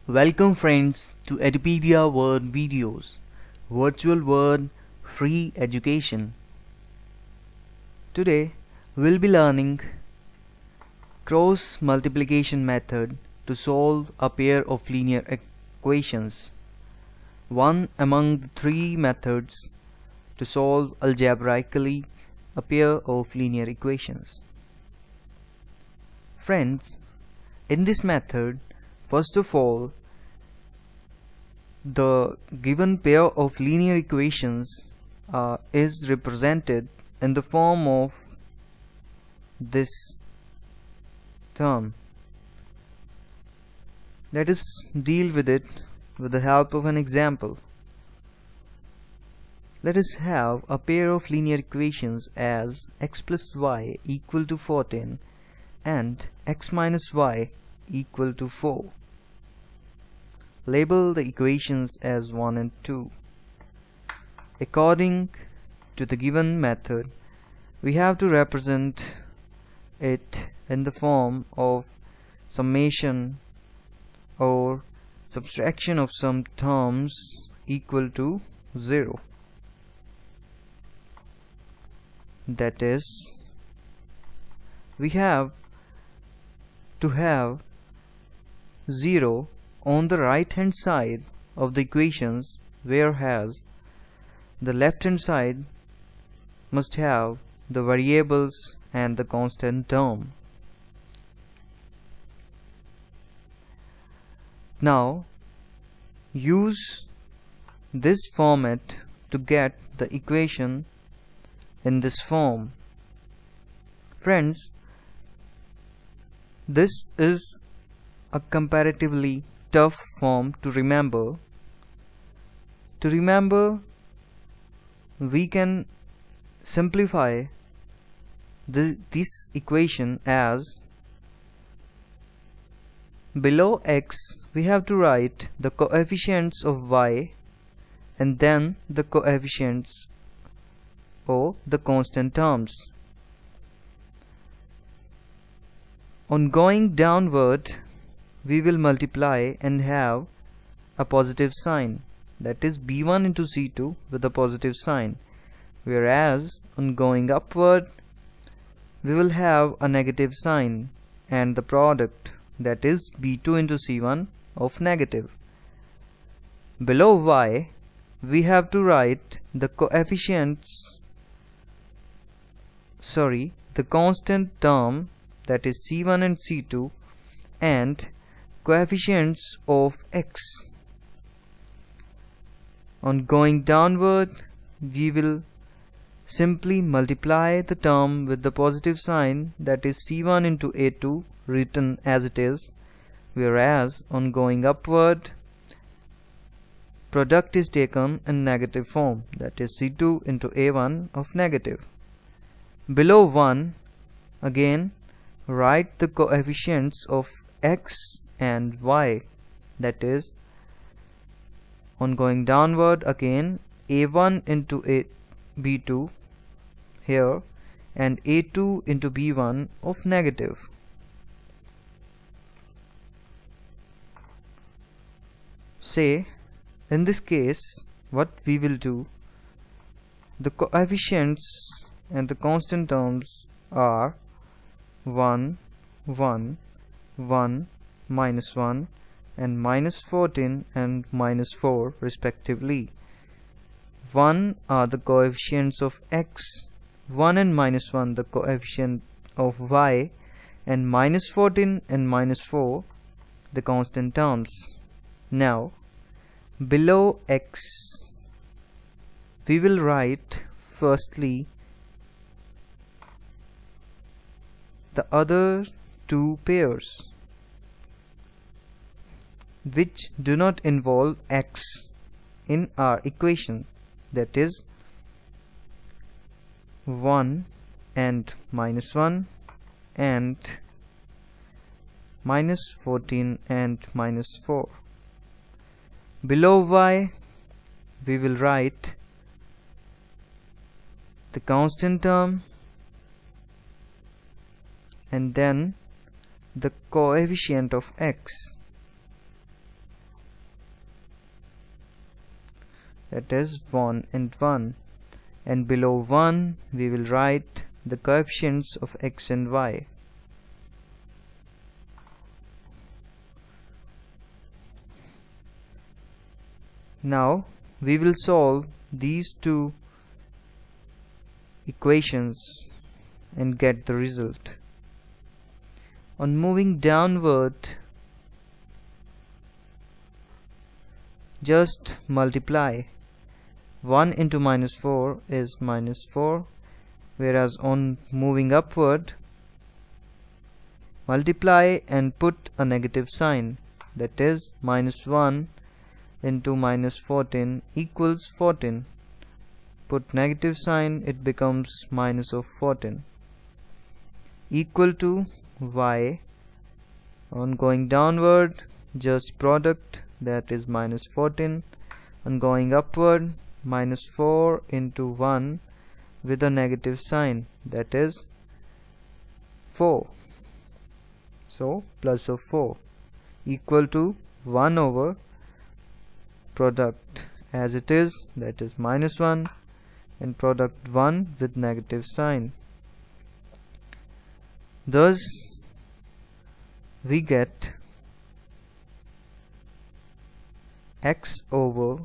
Welcome friends to Edupedia Word Videos, Virtual Word Free Education. Today we'll be learning cross multiplication method to solve a pair of linear equations, one among the three methods to solve algebraically a pair of linear equations. Friends, in this method, first of all, the given pair of linear equations is represented in the form of this term. Let us deal with it with the help of an example. Let us have a pair of linear equations as x plus y equal to 14 and x minus y equal to 4. Label the equations as 1 and 2. According to the given method, we have to represent it in the form of summation or subtraction of some terms equal to 0. That is, we have to have 0 on the right hand side of the equations, whereas the left hand side must have the variables and the constant term. Now use this format to get the equation in this form. Friends, this is a comparatively tough form to remember. To remember, we can simplify this equation as below x we have to write the coefficients of y and then the coefficients or the constant terms. On going downward, we will multiply and have a positive sign, that is b1 into c2 with a positive sign, whereas on going upward we will have a negative sign and the product, that is b2 into c1 of negative. Below y we have to write the the constant term, that is c1 and c2, and coefficients of x. On going downward, we will simply multiply the term with the positive sign, that is c1 into a2 written as it is, whereas on going upward, product is taken in negative form, that is c2 into a1 of negative. Below 1, again write the coefficients of x and y, that is on going downward again a1 into b2 here and a2 into b1 of negative. Say, in this case, what we will do, the coefficients and the constant terms are 1, 1, 1, minus 1 and minus 14 and minus 4 respectively. 1 are the coefficients of x, 1 and minus 1 the coefficient of y, and minus 14 and minus 4 the constant terms. Now below x we will write firstly the other two pairs which do not involve x in our equation, that is 1 and minus 1 and minus 14 and minus 4. Below y we will write the constant term and then the coefficient of x. that is 1 and 1, and below 1 we will write the coefficients of x and y. Now we will solve these two equations and get the result. On moving downward, just multiply. 1 into minus 4 is minus 4, whereas on moving upward, multiply and put a negative sign, that is minus 1 into minus 14 equals 14. Put negative sign, it becomes minus of 14, equal to y. On going downward, just product, that is minus 14. On going upward, minus 4 into 1 with a negative sign, that is 4. So plus of 4 equal to 1 over product as it is, that is minus 1, and product 1 with negative sign. Thus we get x over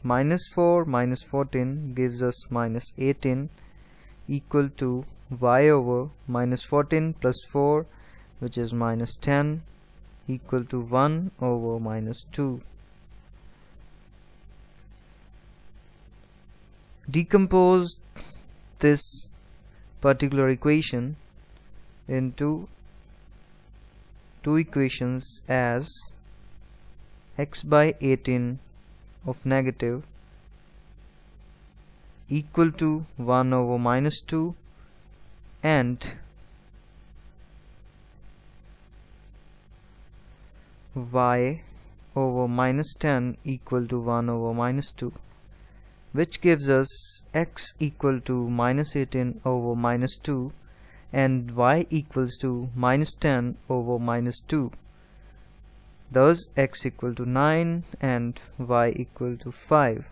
minus 4 minus 14 gives us minus 18 equal to y over minus 14 plus 4, which is minus 10, equal to 1 over minus 2. Decompose this particular equation into two equations as x by 18 of negative equal to 1 over minus 2 and y over minus 10 equal to 1 over minus 2, which gives us x equal to minus 18 over minus 2 and y equals to minus 10 over minus 2. Thus x equal to 9 and y equal to 5,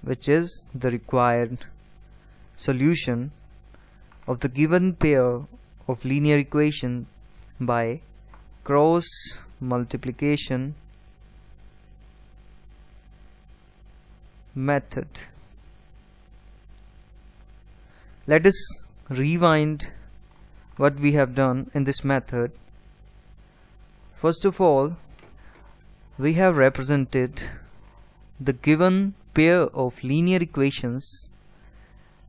which is the required solution of the given pair of linear equation by cross multiplication method. Let us rewind what we have done in this method. First of all, we have represented the given pair of linear equations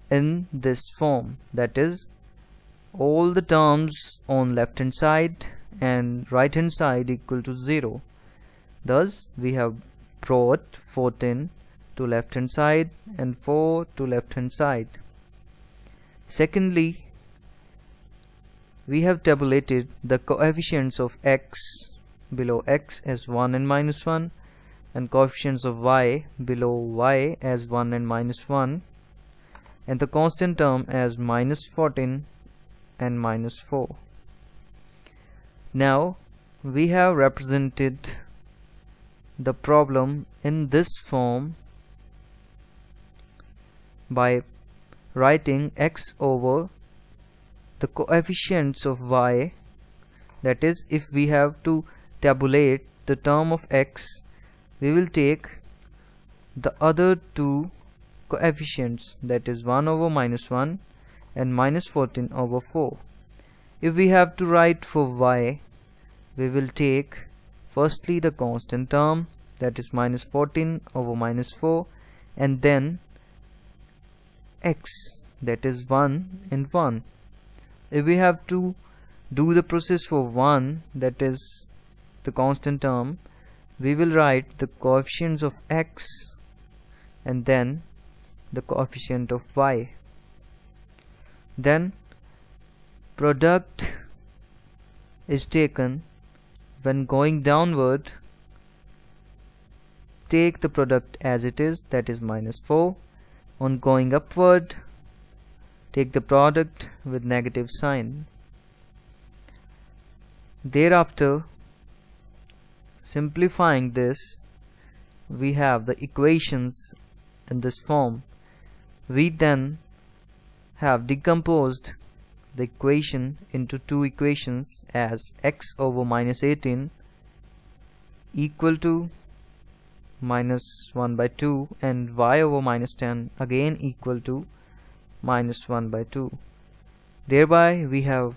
in this form, that is all the terms on left hand side and right hand side equal to 0. Thus we have brought 14 to left hand side and 4 to left hand side. Secondly, we have tabulated the coefficients of x below x as 1 and minus 1 and coefficients of y below y as 1 and minus 1 and the constant term as minus 14 and minus 4. Now we have represented the problem in this form by writing x over the coefficients of y, that is if we have to tabulate the term of x, we will take the other two coefficients, that is 1 over minus 1 and minus 14 over 4. If we have to write for y, we will take firstly the constant term, that is minus 14 over minus 4, and then x, that is 1 and 1. If we have to do the process for 1, that is the constant term, we will write the coefficients of x and then the coefficient of y. Then product is taken. When going downward, take the product as it is, that is minus 4. On going upward, take the product with negative sign. Thereafter, simplifying this, we have the equations in this form. We then have decomposed the equation into two equations as x over minus 18 equal to minus 1 by 2 and y over minus 10 again equal to minus 1 by 2. Thereby we have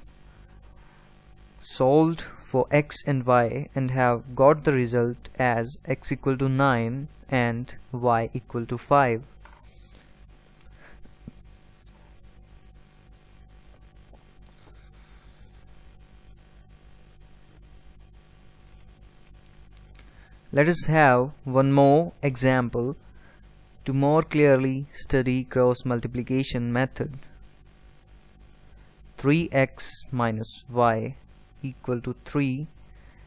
solved for x and y and have got the result as x equal to 9 and y equal to 5. Let us have one more example to more clearly study cross multiplication method. 3x minus y equal to 3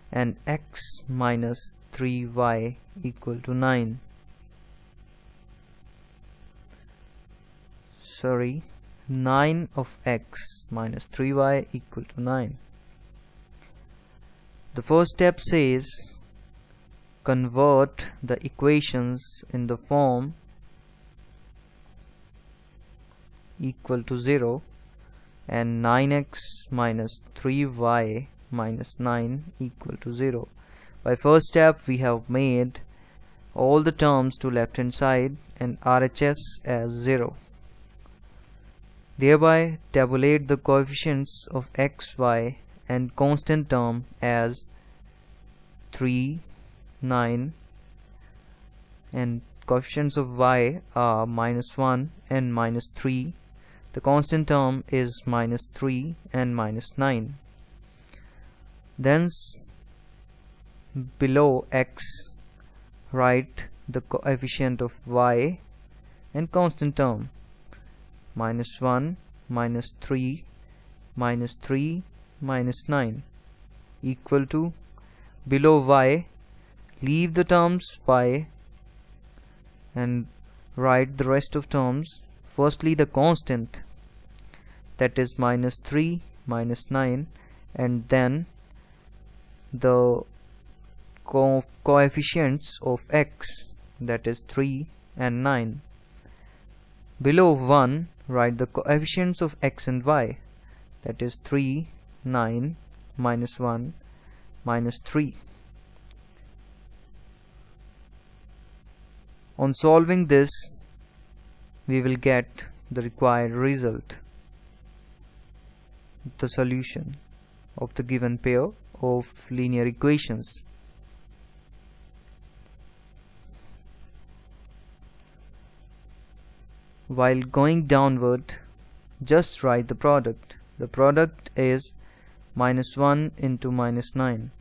and x minus 3y equal to 9. 9 of x minus 3y equal to 9. The first step says convert the equations in the form equal to 0 and 9x minus 3y minus 9 equal to 0. By first step we have made all the terms to left hand side and RHS as 0. Thereby tabulate the coefficients of x, y and constant term as 3, 9 and coefficients of y are minus 1 and minus 3. The constant term is minus 3 and minus 9. Thence below x write the coefficient of y and constant term minus 1 minus 3 minus 3 minus 9 equal to below y leave the terms y and write the rest of terms. Firstly the constant, that is minus 3 minus 9, and then the coefficients of x, that is 3 and 9. Below 1 write the coefficients of x and y, that is 3, 9, minus 1, minus 3. On solving this, we will get the required result, the solution of the given pair of linear equations. While going downward, just write the product. The product is minus 1 into minus 9.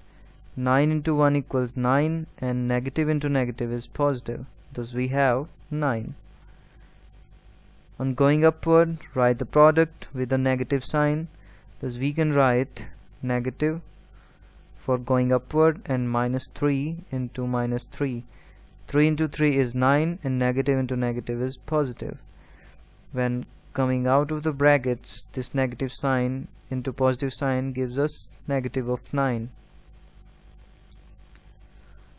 9 into 1 equals 9 and negative into negative is positive. Thus we have 9. On going upward, write the product with a negative sign. Thus we can write negative for going upward and minus 3 into minus 3. 3 into 3 is 9 and negative into negative is positive. When coming out of the brackets, this negative sign into positive sign gives us negative of 9.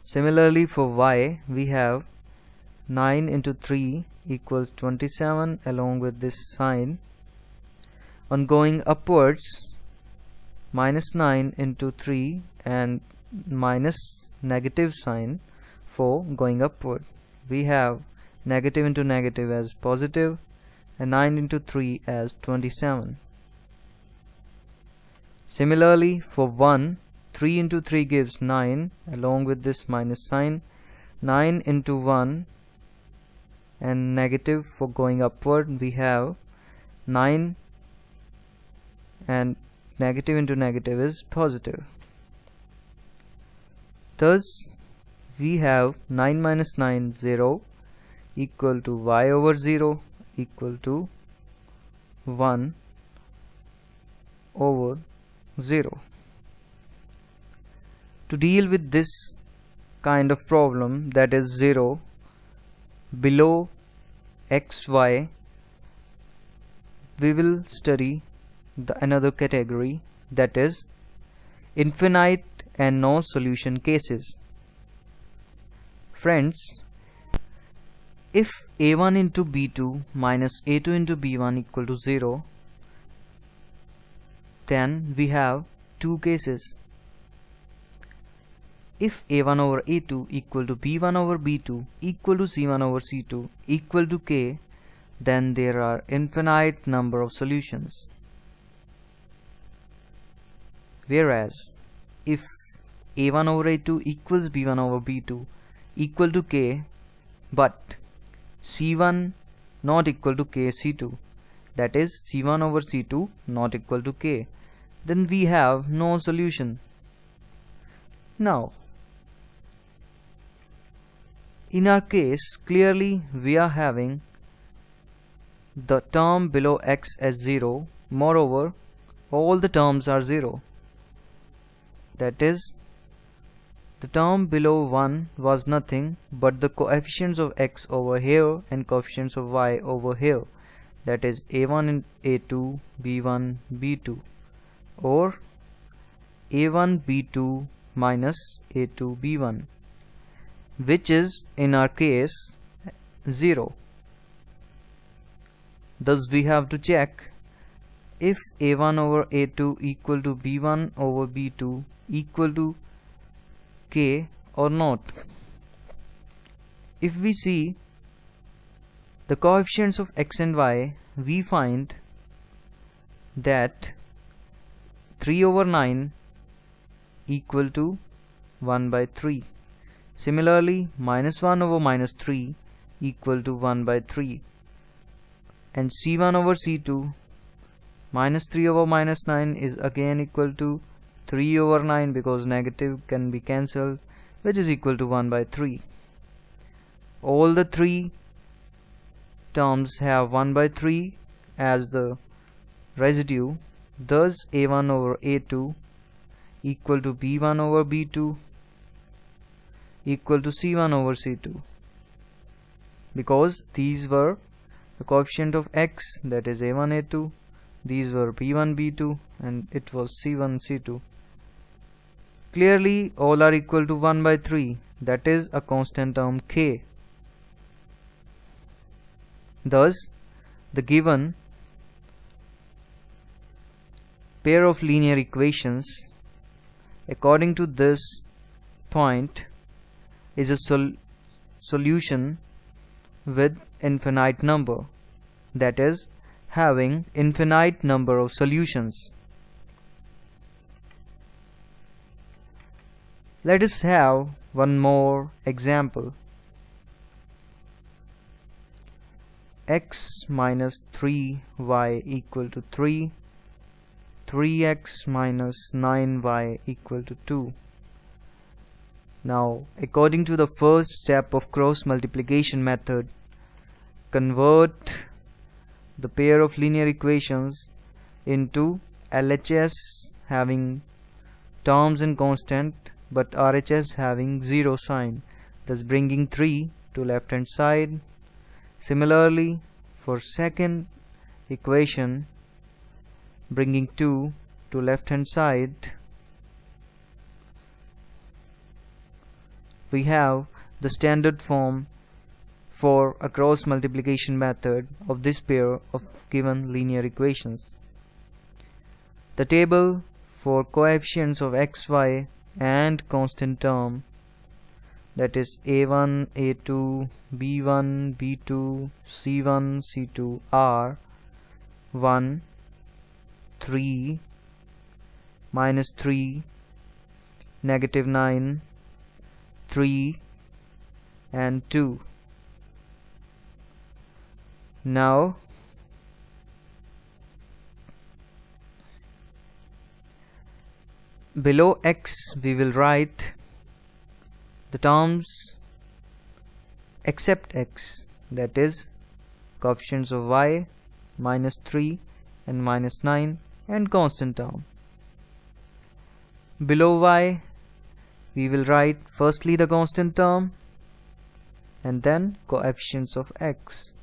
Similarly for y, we have 9 into 3 equals 27 along with this sign. On going upwards, minus 9 into 3 and minus negative sign for going upward. We have negative into negative as positive and 9 into 3 as 27. Similarly for 1, 3 into 3 gives 9 along with this minus sign. 9 into 1 and negative for going upward, we have 9 and negative into negative is positive. Thus we have 9 minus 9, 0, equal to y over 0 equal to 1 over 0. To deal with this kind of problem, that is 0 below x, y, we will study another category, that is infinite and no solution cases. Friends, if a1 into b2 minus a2 into b1 equal to 0, then we have two cases. If a1 over a2 equal to b1 over b2 equal to c1 over c2 equal to k, then there are infinite number of solutions. Whereas if a1 over a2 equals b1 over b2 equal to k, but c1 not equal to k c2, that is c1 over c2 not equal to k, then we have no solution. Now, in our case, clearly we are having the term below x as 0. Moreover, all the terms are 0. That is, the term below 1 was nothing but the coefficients of x over here and coefficients of y over here. That is a1 and a2, b1, b2, or a1 b2 minus a2 b1, which is in our case 0. Thus we have to check if a1 over a2 equal to b1 over b2 equal to k or not. If we see the coefficients of x and y, we find that 3 over 9 equal to 1 by 3. Similarly, minus 1 over minus 3 equal to 1 by 3. And c1 over c2 minus 3 over minus 9 is again equal to 3 over 9, because negative can be cancelled, which is equal to 1 by 3. All the three terms have 1 by 3 as the residue. Thus a1 over a2 equal to b1 over b2 equal to c1 over c2, because these were the coefficient of x, that is a1 a2, these were b1 b2, and it was c1 c2. Clearly all are equal to 1 by 3, that is a constant term k. Thus the given pair of linear equations according to this point is a solution with infinite number, that is having infinite number of solutions. Let us have one more example. X minus 3y equal to 3, 3x minus 9y equal to 2. Now, according to the first step of cross multiplication method, convert the pair of linear equations into LHS having terms and constant, but RHS having 0 sign, thus bringing 3 to left hand side. Similarly, for second equation, bringing 2 to left hand side, we have the standard form for a cross multiplication method of this pair of given linear equations. The table for coefficients of x, y and constant term, that is a1, a2, b1, b2, c1, c2 are 1, 3, minus 3, negative 9, 3 and 2. Now below x we will write the terms except x, that is coefficients of y, minus 3 and minus 9, and constant term. Below y we will write firstly the constant term and then coefficients of x.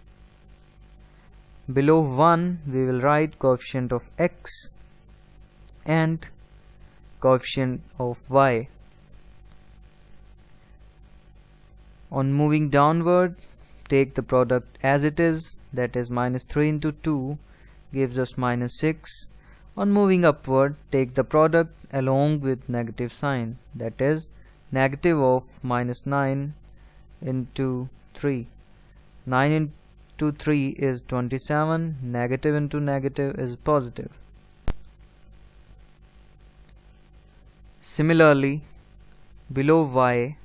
Below 1 we will write coefficient of x and coefficient of y. On moving downward, take the product as it is, that is minus 3 into 2 gives us minus 6. On moving upward, take the product along with negative sign, that is negative of minus 9 into 3. 9 into 3 is 27, negative into negative is positive. Similarly, below y,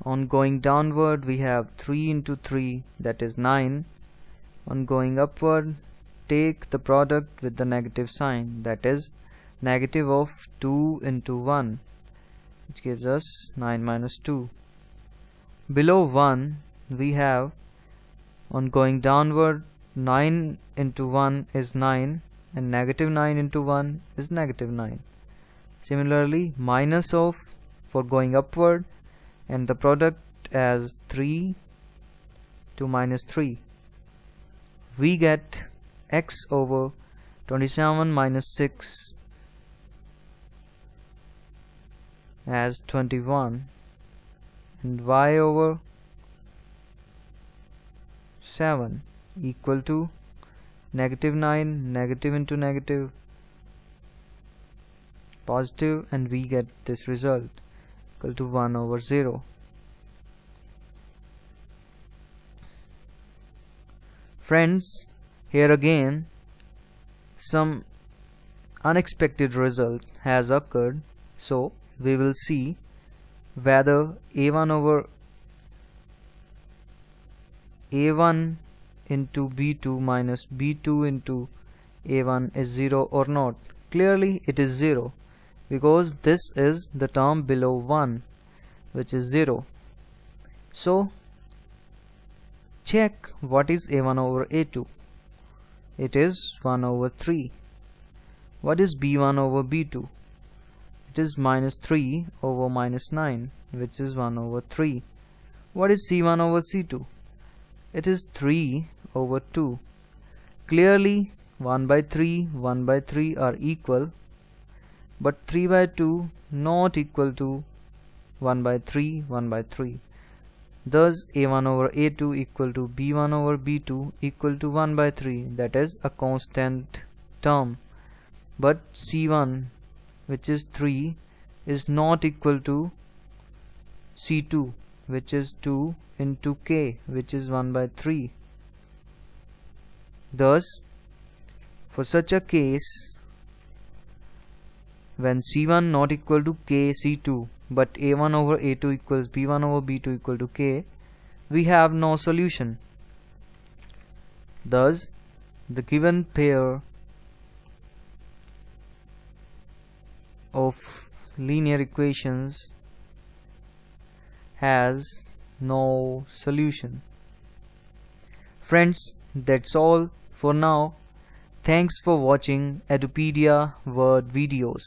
on going downward we have 3 into 3, that is 9. On going upward, take the product with the negative sign, that is negative of 2 into 1, which gives us 9 minus 2. Below 1 we have, on going downward, 9 into 1 is 9 and negative 9 into 1 is negative 9. Similarly, minus of for going upward and the product as 3 to minus 3. We get x over 27 minus 6 as 21 and y over 7 equal to negative 9, negative into negative, positive, and we get this result equal to 1 over 0. Friends, here again some unexpected result has occurred, so we will see whether a1 over a1 into b2 minus b2 into a1 is 0 or not. Clearly it is 0 because this is the term below 1, which is 0. So check what is a1 over a2. It is 1 over 3. What is b1 over b2? It is minus 3 over minus 9, which is 1 over 3. What is c1 over c2? It is 3 over 2. Clearly 1 by 3, 1 by 3 are equal, but 3 by 2 not equal to 1 by 3, 1 by 3. Thus a1 over a2 equal to b1 over b2 equal to 1 by 3, that is a constant term. But c1, which is 3, is not equal to c2, which is 2 into k, which is 1 by 3. Thus, for such a case, when c1 not equal to k c2, but a1 over a2 equals b1 over b2 equal to k, we have no solution. Thus, the given pair of linear equations has no solution. Friends, that's all for now. Thanks for watching Edupedia Word videos.